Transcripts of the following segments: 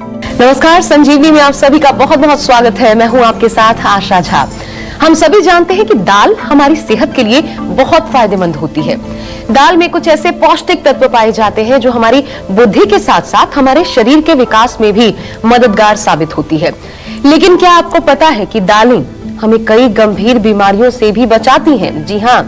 नमस्कार, संजीवनी में आप सभी का बहुत बहुत स्वागत है। मैं हूं आपके साथ आशा झा। हम सभी जानते हैं कि दाल हमारी सेहत के लिए बहुत फायदेमंद होती है। दाल में कुछ ऐसे पौष्टिक तत्व पाए जाते हैं जो हमारी बुद्धि के साथ साथ हमारे शरीर के विकास में भी मददगार साबित होती है। लेकिन क्या आपको पता है कि दालें हमें कई गंभीर बीमारियों से भी बचाती हैं? जी हाँ,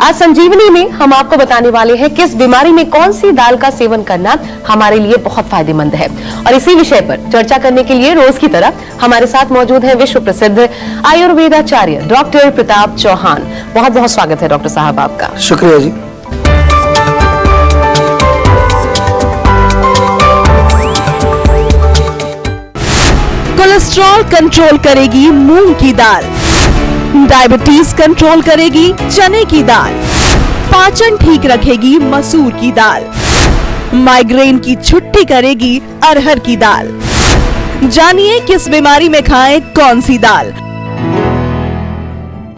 आज संजीवनी में हम आपको बताने वाले हैं किस बीमारी में कौन सी दाल का सेवन करना हमारे लिए बहुत फायदेमंद है। और इसी विषय पर चर्चा करने के लिए रोज की तरह हमारे साथ मौजूद हैं विश्व प्रसिद्ध आयुर्वेदाचार्य डॉक्टर प्रताप चौहान। बहुत बहुत स्वागत है डॉक्टर साहब आपका। शुक्रिया जी। कोलेस्ट्रॉल कंट्रोल करेगी मूंग की दाल, डायबिटीज कंट्रोल करेगी चने की दाल, पाचन ठीक रखेगी मसूर की दाल, माइग्रेन की छुट्टी करेगी अरहर की दाल। जानिए किस बीमारी में खाएं कौन सी दाल।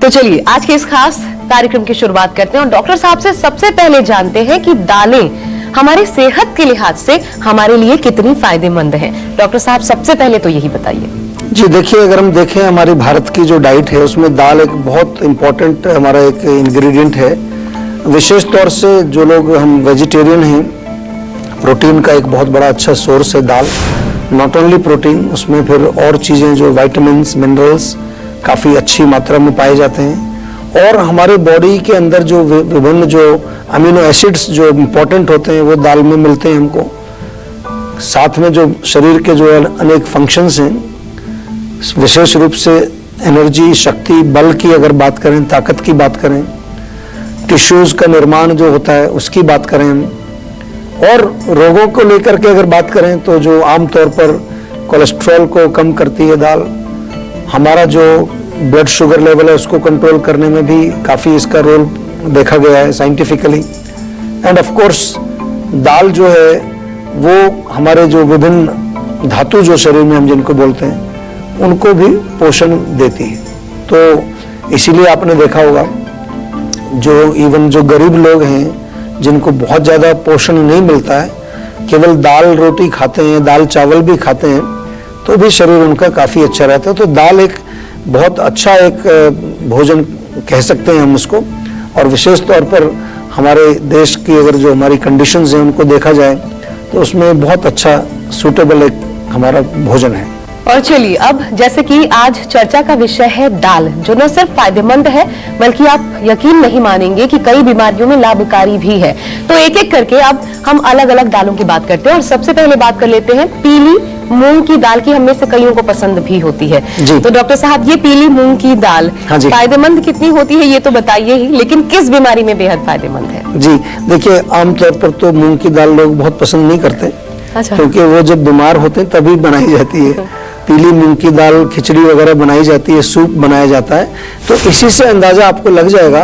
तो चलिए आज के इस खास कार्यक्रम की शुरुआत करते हैं और डॉक्टर साहब से सबसे पहले जानते हैं कि दालें हमारी सेहत के लिहाज से हमारे लिए कितनी फायदेमंद हैं। डॉक्टर साहब सबसे पहले तो यही बताइए। जी देखिए, अगर हम देखें हमारी भारत की जो डाइट है उसमें दाल एक बहुत इम्पोर्टेंट हमारा एक इंग्रेडिएंट है। विशेष तौर से जो लोग हम वेजिटेरियन हैं, प्रोटीन का एक बहुत बड़ा अच्छा सोर्स है दाल। नॉट ओनली प्रोटीन, उसमें फिर और चीज़ें जो विटामिन्स, मिनरल्स काफ़ी अच्छी मात्रा में पाए जाते हैं। और हमारे बॉडी के अंदर जो विभिन्न जो अमीनो एसिड्स जो इम्पोर्टेंट होते हैं वो दाल में मिलते हैं हमको। साथ में जो शरीर के जो अनेक फंक्शंस हैं, विशेष रूप से एनर्जी, शक्ति, बल की अगर बात करें, ताकत की बात करें, टिश्यूज का निर्माण जो होता है उसकी बात करें हम, और रोगों को लेकर के अगर बात करें तो जो आमतौर पर कोलेस्ट्रॉल को कम करती है दाल, हमारा जो ब्लड शुगर लेवल है उसको कंट्रोल करने में भी काफ़ी इसका रोल देखा गया है साइंटिफिकली। एंड ऑफ कोर्स दाल जो है वो हमारे जो विभिन्न धातु जो शरीर में हम जिनको बोलते हैं उनको भी पोषण देती है। तो इसीलिए आपने देखा होगा जो इवन जो गरीब लोग हैं जिनको बहुत ज़्यादा पोषण नहीं मिलता है, केवल दाल रोटी खाते हैं, दाल चावल भी खाते हैं, तो भी शरीर उनका काफ़ी अच्छा रहता है। तो दाल एक बहुत अच्छा एक भोजन कह सकते हैं हम उसको। और विशेष तौर पर हमारे देश की अगर जो हमारी कंडीशंस हैं उनको देखा जाए तो उसमें बहुत अच्छा सूटेबल एक हमारा भोजन है। और चलिए अब जैसे कि आज चर्चा का विषय है दाल, जो न सिर्फ फायदेमंद है बल्कि आप यकीन नहीं मानेंगे कि कई बीमारियों में लाभकारी भी है। तो एक एक करके अब हम अलग अलग दालों की बात करते हैं और सबसे पहले बात कर लेते हैं पीली मूंग की दाल की। हम में से कईयों को पसंद भी होती है। तो डॉक्टर साहब ये पीली मूंग की दाल फायदेमंद कितनी होती है ये तो बताइए ही, लेकिन किस बीमारी में बेहद फायदेमंद है? जी देखिए, आमतौर पर तो मूंग की दाल लोग बहुत पसंद नहीं करते। अच्छा। क्योंकि वो जब बीमार होते हैं तभी बनाई जाती है। पीली मूंग की दाल खिचड़ी वगैरह बनाई जाती है, सूप बनाया जाता है। तो इसी से अंदाजा आपको लग जाएगा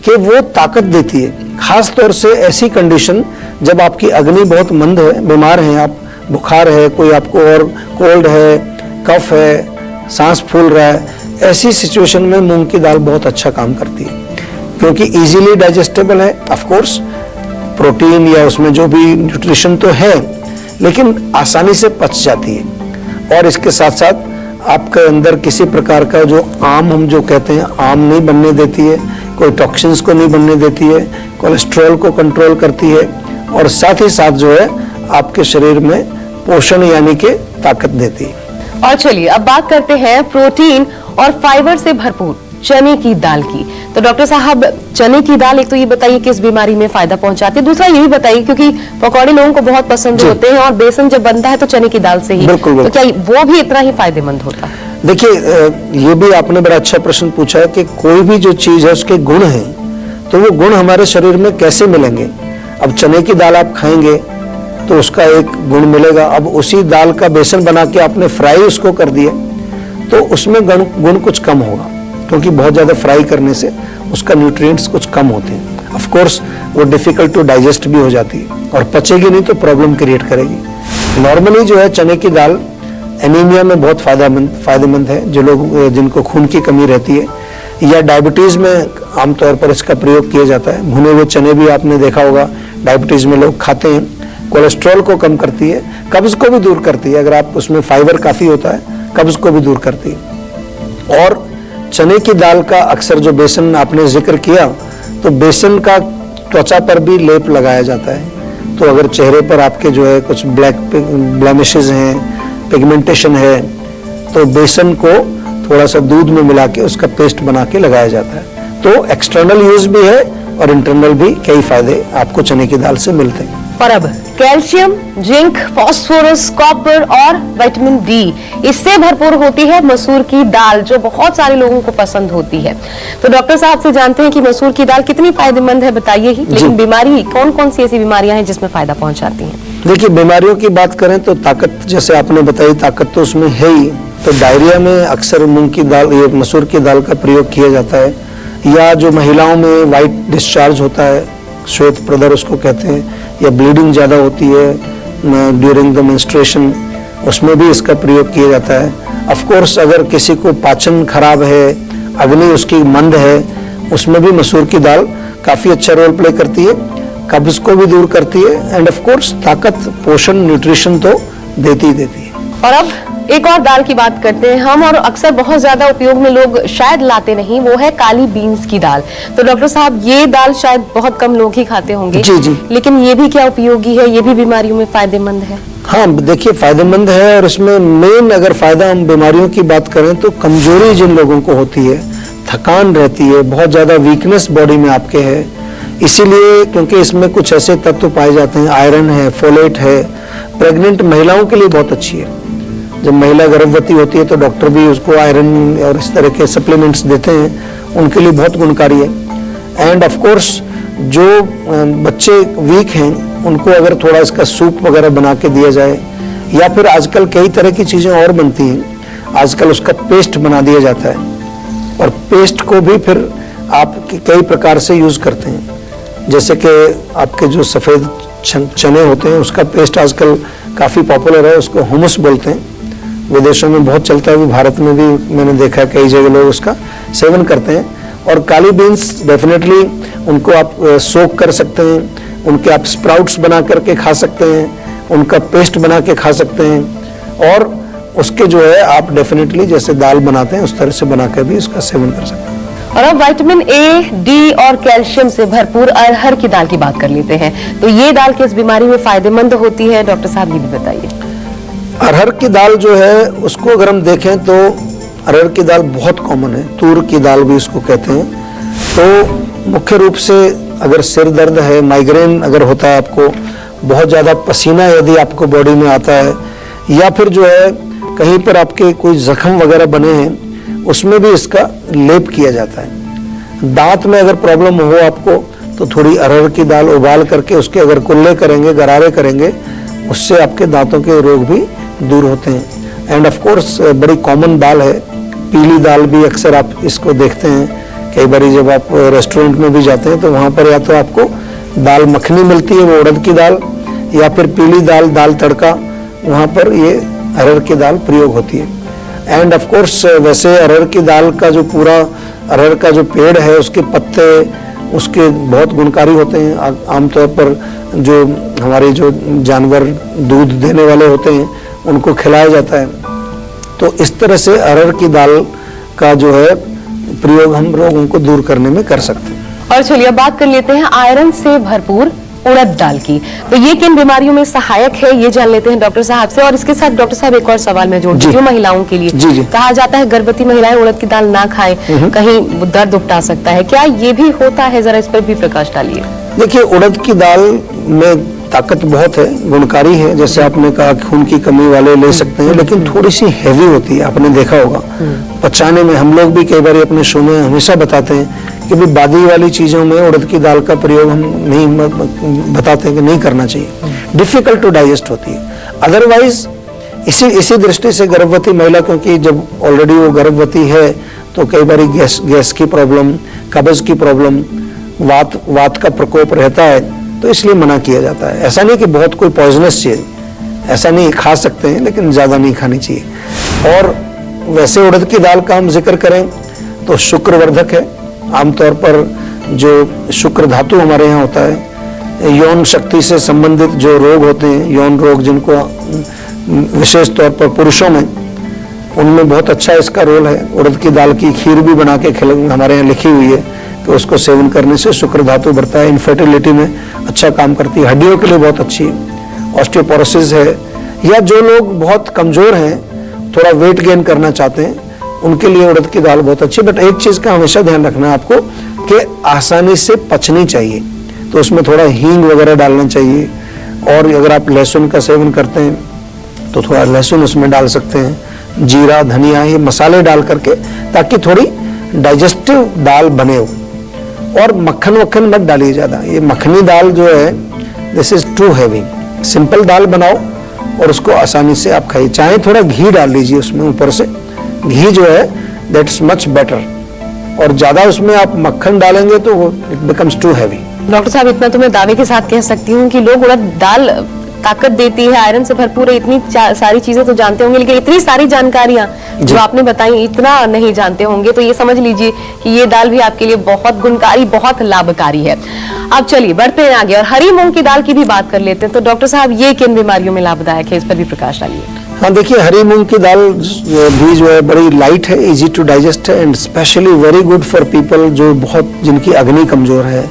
कि वो ताकत देती है। खास तौर से ऐसी कंडीशन जब आपकी अग्नि बहुत मंद है, बीमार हैं आप, बुखार है, कोई आपको और कोल्ड है, कफ है, सांस फूल रहा है, ऐसी सिचुएशन में मूंग की दाल बहुत अच्छा काम करती है। क्योंकि इजीली डाइजेस्टेबल है, ऑफ कोर्स प्रोटीन या उसमें जो भी न्यूट्रिशन तो है, लेकिन आसानी से पच जाती है। और इसके साथ साथ आपके अंदर किसी प्रकार का जो आम हम जो कहते हैं आम नहीं बनने देती है, कोई टॉक्सिन्स को नहीं बनने देती है, कोलेस्ट्रॉल को कंट्रोल करती है, और साथ ही साथ जो है आपके शरीर में पोषण यानी कि ताकत देती है। और चलिए अब बात करते हैं प्रोटीन और फाइबर से भरपूर चने की दाल की। तो डॉक्टर साहब चने की दाल एक तो ये बताइए किस बीमारी में फायदा पहुंचाती है, दूसरा ये भी बताइए क्योंकि पकौड़े लोगों को बहुत पसंद होते हैं और बेसन जब बनता है तो चने की दाल से ही, तो क्या वो भी इतना ही फायदेमंद होता है? देखिए, ये भी आपने बड़ा अच्छा प्रश्न पूछा है कि कोई भी जो चीज है उसके गुण हैं, तो वो गुण हमारे शरीर में कैसे मिलेंगे। अब चने की दाल आप खाएंगे तो उसका एक गुण मिलेगा। अब उसी दाल का बेसन बना के आपने फ्राई उसको कर दिया तो उसमें गुण कुछ कम होगा, क्योंकि बहुत ज़्यादा फ्राई करने से उसका न्यूट्रिएंट्स कुछ कम होते हैं। ऑफ कोर्स वो डिफिकल्ट टू डाइजेस्ट भी हो जाती है और पचेगी नहीं तो प्रॉब्लम क्रिएट करेगी। नॉर्मली जो है चने की दाल एनीमिया में बहुत फायदेमंद है। जो लोग जिनको खून की कमी रहती है या डायबिटीज़ में आमतौर पर इसका प्रयोग किया जाता है। भुने हुए चने भी आपने देखा होगा डायबिटीज़ में लोग खाते हैं। कोलेस्ट्रॉल को कम करती है, कब्ज को भी दूर करती है। अगर आप उसमें फाइबर काफ़ी होता है, कब्ज को भी दूर करती है। और चने की दाल का अक्सर जो बेसन आपने जिक्र किया, तो बेसन का त्वचा पर भी लेप लगाया जाता है। तो अगर चेहरे पर आपके जो है कुछ ब्लैक ब्लेमिशेस हैं, पिगमेंटेशन है, तो बेसन को थोड़ा सा दूध में मिला के उसका पेस्ट बना के लगाया जाता है। तो एक्सटर्नल यूज भी है और इंटरनल भी कई फायदे आपको चने की दाल से मिलते हैं। और अब कैल्शियम, जिंक, फास्फोरस, कॉपर और विटामिन डी इससे भरपूर होती है मसूर की दाल, जो बहुत सारे लोगों को पसंद होती है। तो डॉक्टर साहब से जानते हैं कि मसूर की दाल कितनी फायदेमंद है, बताइए ही। लेकिन बीमारी कौन कौन सी ऐसी बीमारियां हैं जिसमें फायदा पहुंचाती हैं? देखिए, बीमारियों की बात करें तो ताकत, जैसे आपने बताई, ताकत तो उसमें है ही। तो डायरिया में अक्सर मूंग की दाल, ये मसूर की दाल का प्रयोग किया जाता है। या जो महिलाओं में वाइट डिस्चार्ज होता है, श्वेत प्रदर उसको कहते हैं, या ब्लीडिंग ज़्यादा होती है ड्यूरिंग द मेंस्ट्रुएशन, उसमें भी इसका प्रयोग किया जाता है। ऑफ कोर्स अगर किसी को पाचन खराब है, अग्नि उसकी मंद है, उसमें भी मसूर की दाल काफ़ी अच्छा रोल प्ले करती है, कब्ज को भी दूर करती है, एंड ऑफ कोर्स ताकत, पोषण, न्यूट्रिशन तो देती ही देती है। और अब एक और दाल की बात करते हैं हम, और अक्सर बहुत ज्यादा उपयोग में लोग शायद लाते नहीं, वो है काली बीन्स की दाल। तो डॉक्टर साहब, ये दाल शायद बहुत कम लोग ही खाते होंगे। जी जी। लेकिन ये भी क्या उपयोगी है? ये भी बीमारियों में फायदेमंद है? हाँ, देखिए, फायदेमंद है। और इसमें मेन अगर फायदा हम बीमारियों की बात करें तो कमजोरी जिन लोगों को होती है, थकान रहती है, बहुत ज्यादा वीकनेस बॉडी में आपके है, इसीलिए क्योंकि इसमें कुछ ऐसे तत्व पाए जाते हैं, आयरन है, फोलेट है, प्रेग्नेंट महिलाओं के लिए बहुत अच्छी है। जब महिला गर्भवती होती है तो डॉक्टर भी उसको आयरन और इस तरह के सप्लीमेंट्स देते हैं, उनके लिए बहुत गुणकारी है। एंड ऑफ कोर्स जो बच्चे वीक हैं उनको अगर थोड़ा इसका सूप वगैरह बना के दिया जाए, या फिर आजकल कई तरह की चीज़ें और बनती हैं, आजकल उसका पेस्ट बना दिया जाता है, और पेस्ट को भी फिर आप कई प्रकार से यूज़ करते हैं। जैसे कि आपके जो सफ़ेद चने होते हैं उसका पेस्ट आजकल काफ़ी पॉपुलर है, उसको हुमस बोलते हैं, विदेशों में बहुत चलता है, भारत में भी मैंने देखा है कई जगह लोग उसका सेवन करते हैं। और काली बीन्स डेफिनेटली उनको आप सोक कर सकते हैं, उनके आप स्प्राउट्स बना करके खा सकते हैं, उनका पेस्ट बना के खा सकते हैं, और उसके जो है आप डेफिनेटली जैसे दाल बनाते हैं उस तरह से बना कर भी उसका सेवन कर सकते हैं। और अब विटामिन ए, डी और कैल्शियम से भरपूर अरहर की दाल की बात कर लेते हैं। तो ये दाल किस बीमारी में फायदेमंद होती है, डॉक्टर साहब ये भी बताइए। अरहर की दाल जो है उसको अगर हम देखें तो अरहर की दाल बहुत कॉमन है, तूर की दाल भी इसको कहते हैं। तो मुख्य रूप से अगर सिर दर्द है, माइग्रेन अगर होता है आपको, बहुत ज़्यादा पसीना यदि आपको बॉडी में आता है, या फिर जो है कहीं पर आपके कोई जख्म वगैरह बने हैं, उसमें भी इसका लेप किया जाता है। दांत में अगर प्रॉब्लम हो आपको तो थोड़ी अरहर की दाल उबाल करके उसके अगर कुल्ले करेंगे, गरारे करेंगे, उससे आपके दांतों के रोग भी दूर होते हैं। एंड ऑफ कोर्स बड़ी कॉमन दाल है पीली दाल भी, अक्सर आप इसको देखते हैं कई बार जब आप रेस्टोरेंट में भी जाते हैं तो वहाँ पर या तो आपको दाल मखनी मिलती है, वो उड़द की दाल, या फिर पीली दाल, दाल तड़का, वहाँ पर ये अरहर की दाल प्रयोग होती है। एंड ऑफ कोर्स वैसे अरहर की दाल का जो पूरा अरहर का जो पेड़ है, उसके पत्ते उसके बहुत गुणकारी होते हैं। आमतौर पर जो हमारे जो जानवर दूध देने वाले होते हैं उनको खिलाया जाता है। तो इस तरह से अरहर की दाल का जो है प्रयोग हम रोगों को दूर करने में कर सकते हैं। और चलिए अब बात कर लेते हैं आयरन से भरपूर उड़द दाल की। तो ये किन बीमारियों में सहायक है ये जान लेते हैं डॉक्टर साहब से। और इसके साथ डॉक्टर साहब एक और सवाल मैं जोड़ दूं महिलाओं के लिए। जी। कहा जाता है गर्भवती महिलाएं उड़द की दाल ना खाएं, कहीं दर्द उपटा सकता है, क्या ये भी होता है? जरा इस पर भी प्रकाश डालिए। देखिए, उड़द की दाल में ताकत बहुत है, गुणकारी है, जैसे आपने कहा खून की कमी वाले ले सकते हैं, लेकिन थोड़ी सी हैवी होती है, आपने देखा होगा पचाने में। हम लोग भी कई बार अपने शो में हमेशा बताते हैं कि भी बादी वाली चीजों में उड़द की दाल का प्रयोग हम नहीं बताते हैं कि नहीं करना चाहिए, डिफिकल्ट टू डाइजेस्ट होती है। अदरवाइज इसी दृष्टि से गर्भवती महिला, क्योंकि जब ऑलरेडी वो गर्भवती है तो कई बार गैस की प्रॉब्लम, कब्ज की प्रॉब्लम, वात का प्रकोप रहता है, तो इसलिए मना किया जाता है। ऐसा नहीं कि बहुत कोई पॉइजनस चीज, ऐसा नहीं, खा सकते हैं लेकिन ज्यादा नहीं खानी चाहिए। और वैसे उड़द की दाल का हम जिक्र करें तो शुक्रवर्धक है। आमतौर पर जो शुक्र धातु हमारे यहाँ होता है, यौन शक्ति से संबंधित जो रोग होते हैं, यौन रोग जिनको विशेष तौर पर पुरुषों में, उनमें बहुत अच्छा इसका रोल है। उड़द की दाल की खीर भी बना के हमारे यहाँ लिखी हुई है कि उसको सेवन करने से शुक्र धातु बढ़ता है, इनफर्टिलिटी में अच्छा काम करती है, हड्डियों के लिए बहुत अच्छी है, ऑस्टियोपोरोसिस है, या जो लोग बहुत कमजोर हैं, थोड़ा वेट गेन करना चाहते हैं, उनके लिए उड़द की दाल बहुत अच्छी। बट एक चीज का हमेशा ध्यान रखना है आपको कि आसानी से पचनी चाहिए, तो उसमें थोड़ा हींग वगैरह डालना चाहिए। और अगर आप लहसुन का सेवन करते हैं तो थोड़ा लहसुन उसमें डाल सकते हैं, जीरा, धनिया, ये मसाले डाल करके, ताकि थोड़ी डाइजेस्टिव दाल बने हो। और मक्खन वक्खन मत डालिए ज़्यादा, ये मखनी दाल जो है this is too heavy. Simple दाल बनाओ और उसको आसानी से आप खाइए। चाहे थोड़ा घी डाल लीजिए उसमें ऊपर से, घी जो है दैट्स मच बेटर। और ज़्यादा उसमें आप मक्खन डालेंगे तो it becomes too heavy. Doctor साहब, इतना तो मैं दावे के साथ कह सकती हूँ कि लोग उड़द दाल ताकत देती है, आयरन से भरपूर है, इतनी सारी चीजें तो जानते होंगे, लेकिन इतनी सारी जानकारियां जो आपने बताई इतना नहीं जानते होंगे। तो ये समझ लीजिए कि ये दाल भी आपके लिए बहुत गुणकारी, बहुत लाभकारी है। अब चलिए बढ़ते हैं आगे और हरी मूंग की दाल की भी बात कर लेते हैं। तो डॉक्टर साहब, ये किन बीमारियों में लाभदायक है, इस पर भी प्रकाश डालिए। हाँ देखिए, हरी मूंग की दाल भी जो है बड़ी लाइट है, इजी टू डाइजेस्ट है, and specially very good for people जो बहुत, जिनकी अग्नि कमजोर है।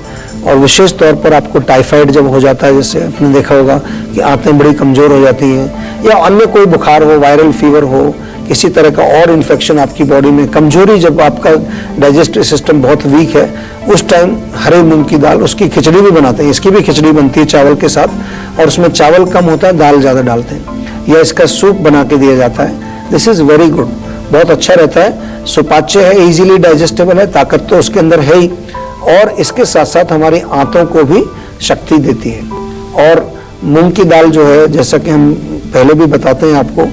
और विशेष तौर पर आपको टाइफाइड जब हो जाता है, जैसे आपने देखा होगा कि आंतें बड़ी कमजोर हो जाती हैं, या अन्य कोई बुखार हो, वायरल फीवर हो, किसी तरह का और इन्फेक्शन आपकी बॉडी में, कमजोरी, जब आपका डाइजेस्टिव सिस्टम बहुत वीक है, उस टाइम हरे मूंग की दाल, उसकी खिचड़ी भी बनाते हैं, इसकी भी खिचड़ी बनती है चावल के साथ, और उसमें चावल कम होता है, दाल ज़्यादा डालते हैं, या इसका सूप बना के दिया जाता है। दिस इज़ वेरी गुड, बहुत अच्छा रहता है, सुपाच्य है, इजीली डाइजेस्टेबल है, ताकत तो उसके अंदर है ही, और इसके साथ साथ हमारी आंतों को भी शक्ति देती है। और मूंग की दाल जो है, जैसा कि हम पहले भी बताते हैं आपको,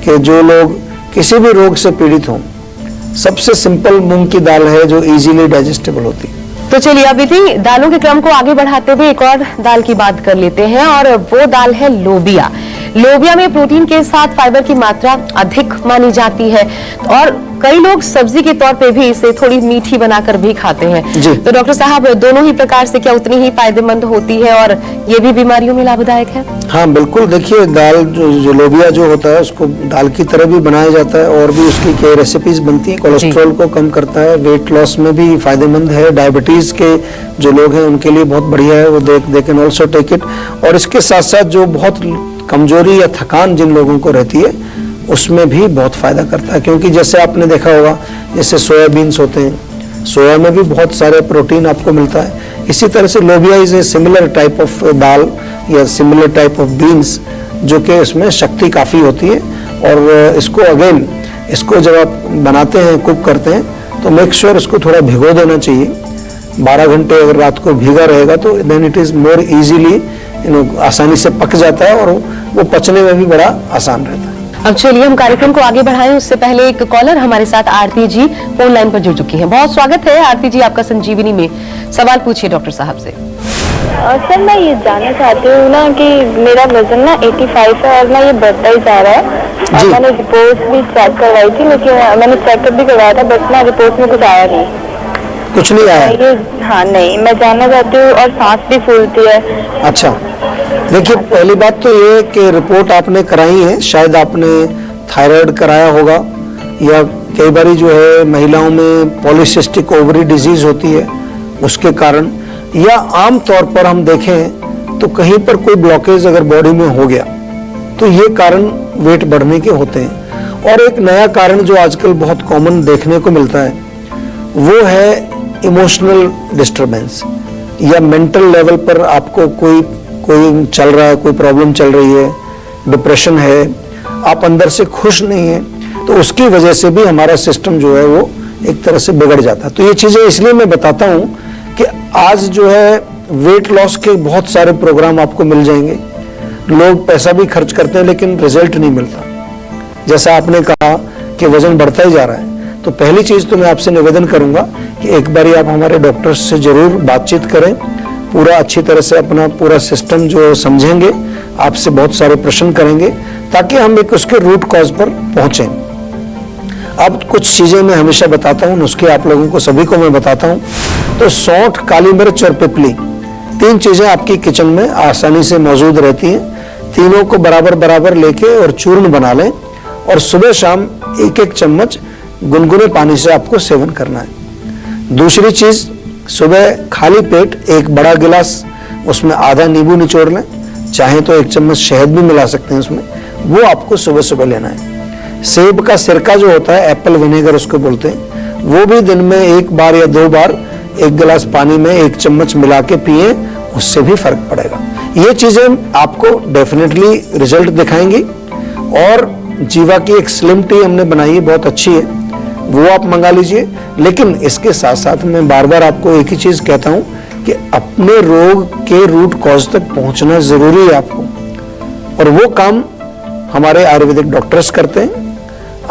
कि जो लोग किसी भी रोग से पीड़ित हों, सबसे सिंपल मूंग की दाल है जो इजीली डाइजेस्टेबल होती है। तो चलिए अब इतनी दालों के क्रम को आगे बढ़ाते हुए एक और दाल की बात कर लेते हैं, और वो दाल है लोबिया। लोबिया में प्रोटीन के साथ फाइबर की मात्रा अधिक मानी जाती है, और कई लोग सब्जी के तौर पे भी इसे थोड़ी मीठी बनाकर भी खाते हैं। जी। तो डॉक्टर साहब, दोनों ही प्रकार से क्या उतनी ही फायदेमंद होती है, और ये भी बीमारियों में लाभदायक है? हाँ बिल्कुल, देखिए दाल जो लोबिया जो होता है, उसको दाल की तरह भी बनाया जाता है, और भी उसकी कई रेसिपीज बनती हैं। कोलेस्ट्रॉल को कम करता है, वेट लॉस में भी फायदेमंद है, डायबिटीज के जो लोग हैं उनके लिए बहुत बढ़िया है, वो they can also take it. और इसके साथ साथ जो बहुत कमजोरी या थकान जिन लोगों को रहती है, उसमें भी बहुत फायदा करता है। क्योंकि जैसे आपने देखा होगा, जैसे सोयाबीन्स होते हैं, सोया में भी बहुत सारे प्रोटीन आपको मिलता है। इसी तरह से lobia is a similar type of dal या सिमिलर टाइप ऑफ बीन्स, जो कि इसमें शक्ति काफ़ी होती है। और इसको अगेन, इसको जब आप बनाते हैं, कुक करते हैं, तो मेक श्योर इसको थोड़ा भिगो देना चाहिए। 12 घंटे अगर रात को भीगा रहेगा तो then it is more easily, आसानी से पक जाता है, और वो पचने में भी बड़ा आसान रहता है। अब चलिए हम कार्यक्रम को आगे बढ़ाएं, उससे पहले एक कॉलर हमारे साथ आरती जी फोन लाइन पर जुड़ चुकी हैं। बहुत स्वागत है आरती जी आपका संजीवनी में। सवाल पूछिए डॉक्टर साहब से। सर, मैं ये जानना चाहती हूँ ना कि मेरा वजन ना 85 है, और ना ये बढ़ता ही जा रहा है। और मैंने रिपोर्ट भी चेक करवाई थी, लेकिन मैंने चेकअप भी करवाया था, बट ना रिपोर्ट में कुछ आया नहीं। कुछ नहीं आया? ये हाँ नहीं, मैं जानना चाहती हूँ, और सांस भी फूलती है। अच्छा, देखिए पहली बात तो ये कि रिपोर्ट आपने कराई है, शायद आपने थायराइड कराया होगा, या कई बारी जो है महिलाओं में पॉलीसिस्टिक ओवरी डिजीज होती है उसके कारण, या आम तौर पर हम देखें तो कहीं पर कोई ब्लॉकेज अगर बॉडी में हो गया, तो ये कारण वेट बढ़ने के होते हैं। और एक नया कारण जो आजकल बहुत कॉमन देखने को मिलता है, वो है इमोशनल डिस्टर्बेंस, या मेंटल लेवल पर आपको कोई चल रहा है, कोई प्रॉब्लम चल रही है, डिप्रेशन है, आप अंदर से खुश नहीं हैं, तो उसकी वजह से भी हमारा सिस्टम जो है वो एक तरह से बिगड़ जाता है। तो ये चीज़ें इसलिए मैं बताता हूँ कि आज जो है वेट लॉस के बहुत सारे प्रोग्राम आपको मिल जाएंगे, लोग पैसा भी खर्च करते हैं लेकिन रिजल्ट नहीं मिलता। जैसा आपने कहा कि वजन बढ़ता ही जा रहा है, तो पहली चीज़ तो मैं आपसे निवेदन करूंगा कि एक बारी आप हमारे डॉक्टर से जरूर बातचीत करें, पूरा अच्छी तरह से अपना पूरा सिस्टम जो समझेंगे, आपसे बहुत सारे प्रश्न करेंगे, ताकि हम एक उसके रूट कॉज पर पहुंचें। अब कुछ चीज़ें मैं हमेशा बताता हूँ, नुस्खे आप लोगों को सभी को मैं बताता हूँ। तो सौंठ, काली मिर्च और पिपली, 3 चीजें आपकी किचन में आसानी से मौजूद रहती हैं। तीनों को बराबर बराबर लेके और चूर्ण बना लें और सुबह शाम 1-1 चम्मच गुनगुने पानी से आपको सेवन करना है। दूसरी चीज, सुबह खाली पेट 1 बड़ा गिलास, उसमें आधा नींबू निचोड़ लें, चाहे तो 1 चम्मच शहद भी मिला सकते हैं उसमें, वो आपको सुबह सुबह लेना है। सेब का सिरका जो होता है, एप्पल विनेगर उसको बोलते हैं, वो भी दिन में 1 बार या 2 बार 1 गिलास पानी में 1 चम्मच मिला के पिए, उससे भी फर्क पड़ेगा। ये चीजें आपको डेफिनेटली रिजल्ट दिखाएंगी। और जीवा की एक स्लिम टी हमने बनाई है, बहुत अच्छी है, वो आप मंगा लीजिए। लेकिन इसके साथ साथ मैं बार बार आपको एक ही चीज कहता हूं कि अपने रोग के रूट कॉज तक पहुंचना जरूरी है आपको, और वो काम हमारे आयुर्वेदिक डॉक्टर्स करते हैं।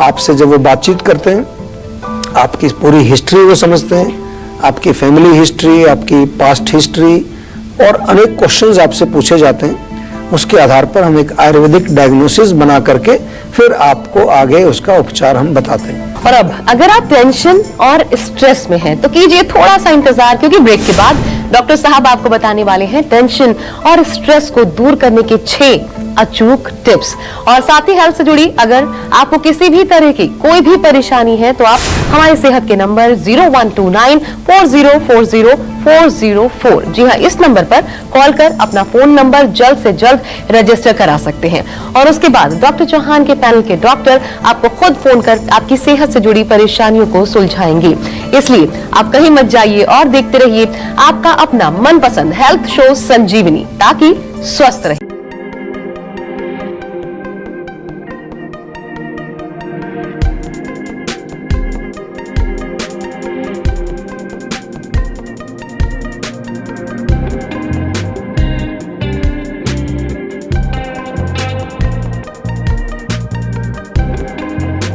आपसे जब वो बातचीत करते हैं, आपकी पूरी हिस्ट्री वो समझते हैं, आपकी फैमिली हिस्ट्री, आपकी पास्ट हिस्ट्री, और अनेक क्वेश्चंस आपसे पूछे जाते हैं। उसके आधार पर हम एक आयुर्वेदिक डायग्नोसिस बना करके फिर आपको आगे उसका उपचार हम बताते हैं। और अब अगर आप टेंशन और स्ट्रेस में हैं तो कीजिए थोड़ा सा इंतजार, क्योंकि ब्रेक के बाद डॉक्टर साहब आपको बताने वाले हैं टेंशन और स्ट्रेस को दूर करने के 6 अचूक टिप्स। और साथ ही हेल्थ से जुड़ी अगर आपको किसी भी तरह की कोई भी परेशानी है तो आप हमारे सेहत के नंबर 0129404004, जी हाँ, इस नंबर पर कॉल कर अपना फोन नंबर जल्द से जल्द रजिस्टर करा सकते हैं। और उसके बाद डॉक्टर चौहान के पैनल के डॉक्टर आपको खुद फोन कर आपकी सेहत से जुड़ी परेशानियों को सुलझाएंगे। इसलिए आप कहीं मत जाइए और देखते रहिए आपका अपना मनपसंद हेल्थ शो संजीवनी, ताकि स्वस्थ रहिए।